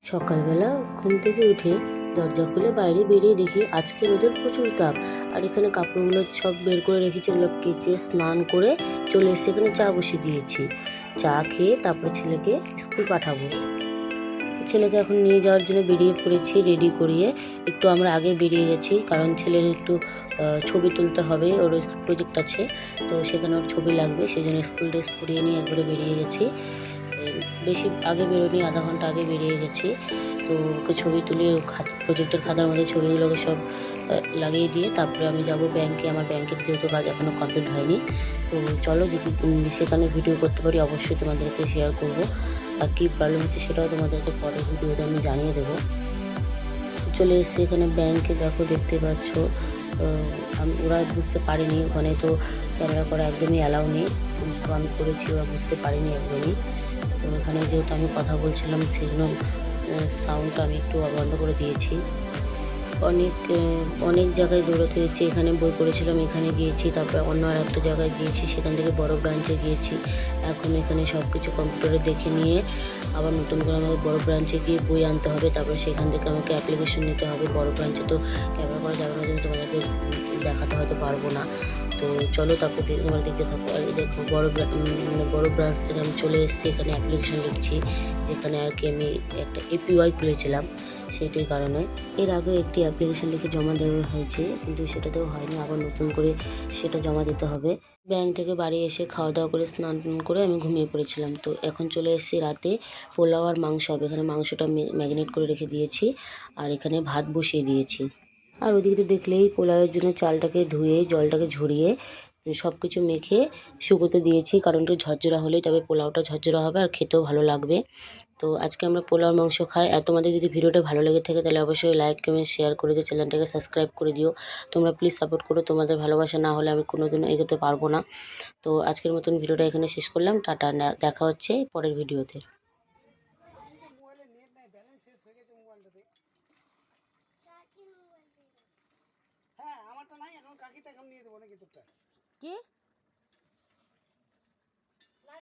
সকালবেলা ঘুম থেকে উঠে দরজা খুলে বাইরে বেরিয়ে দেখি আজকে রোদের প্রচুর তাপ। আর এখানে কাপড়গুলো সব বের করে রেখেছি, এগুলো কেচে স্নান করে চলে এসে এখানে চা বসিয়ে দিয়েছি। চা খেয়ে তারপরে ছেলেকে স্কুল পাঠাবো। ছেলেকে এখন নিয়ে যাওয়ার জন্য বেরিয়ে পড়েছি, রেডি করিয়ে একটু আমরা আগে বেরিয়ে গেছি, কারণ ছেলের একটু ছবি তুলতে হবে, ওর প্রজেক্ট আছে, তো সেখানে ওর ছবি লাগবে, সেই জন্য স্কুল ড্রেস পরিয়ে নিয়ে একবারে বেরিয়ে গেছি। বেশি আগে বেরোনি, আধা ঘন্টা আগে বেরিয়ে গেছি। তো ওকে ছবি তুলে প্রজেক্টের খাতার মধ্যে ছবিগুলোকে সব লাগিয়ে দিয়ে তারপরে আমি যাব ব্যাংকে। আমার ব্যাংকের যেহেতু কাজ এখনও কমপ্লিট হয়নি, তো চলো যদি সেখানে ভিডিও করতে পারি অবশ্যই তোমাদেরকে শেয়ার করব। আর কী প্রবলেম হচ্ছে সেটাও তোমাদেরকে পরের ভিডিওতে আমি জানিয়ে দেবো। চলে এসেছি এখানে ব্যাংকে, দেখতে পাচ্ছ ওরা বুঝতে পারেনি, ওখানে তো ক্যামেরা করা একদমই অ্যালাউ নেই, তো আমি করেছি, ওরা বুঝতে পারেনি একদমই। তো এখানে যেহেতু আমি কথা বলছিলাম সেই জন্য সাউন্ডটা আমি একটু বন্ধ করে দিয়েছি। অনেক জায়গায় দৌড়াতে হয়েছে, এখানে বই পড়েছিলাম, এখানে গিয়েছি, তারপরে অন্য আর একটা জায়গায় গিয়েছি, সেখান থেকে বড় ব্রাঞ্চে গিয়েছি। এখন এখানে সব কিছু কম্পিউটারে দেখে নিয়ে আবার নতুন করে আমাকে বড় ব্রাঞ্চে গিয়ে বই আনতে হবে, তারপরে সেখান থেকে আমাকে অ্যাপ্লিকেশন নিতে হবে। বড় ব্রাঞ্চে তো ক্যামেরা করা যাবে না, কিন্তু তোমাদেরকে দেখাতে হয়তো পারবো না। তো চলো তারপর তোমরা দেখতে থাকো। আর এই দেখো বড় ব্রাঞ্চ থেকে আমি চলে এসেছি, এখানে অ্যাপ্লিকেশন লিখছি, যেখানে আর কি আমি একটা এপিওয়াই খুলেছিলাম সেটির কারণে। এর আগে একটি অ্যাপ্লিকেশন লিখে জমা দেওয়া হয়েছে, কিন্তু সেটাতেও হয়নি, আবার নতুন করে সেটা জমা দিতে হবে। ব্যাংক থেকে বাড়ি এসে খাওয়া দাওয়া করে স্নান করে আমি ঘুমিয়ে পড়েছিলাম। তো এখন চলে এসেছি রাতে পোলাও আর মাংস হবে। এখানে মাংসটা ম্যারিনেট করে রেখে দিয়েছি, আর এখানে ভাত বসিয়ে দিয়েছি। আর ওদিকে দেখলেই পোলাওয়ের জন্য চালটাকে ধুয়ে জলটাকে ঝরিয়ে সব কিছু মেখে শুকোতে দিয়েছি, কারণ একটু ঝরঝরা হলেই তবে পোলাওটা ঝরঝরা হবে আর খেতেও ভালো লাগবে। তো আজকে আমরা পোলাও মাংস খাই। আর তোমাদের যদি ভিডিওটা ভালো লেগে থাকে তাহলে অবশ্যই লাইক কমেন্ট শেয়ার করে দিও, চ্যানেলটাকে সাবস্ক্রাইব করে দিও। তোমরা প্লিজ সাপোর্ট করো, তোমাদের ভালোবাসা না হলে আমি কোনোদিনও এগোতে পারবো না। তো আজকের মতন ভিডিওটা এখানে শেষ করলাম, টাটা, দেখা হচ্ছে পরের ভিডিওতে। হ্যাঁ আমারটা নাই, এখন কাকিটা এখন নিয়ে দেবো নাকি তোরটা? কি?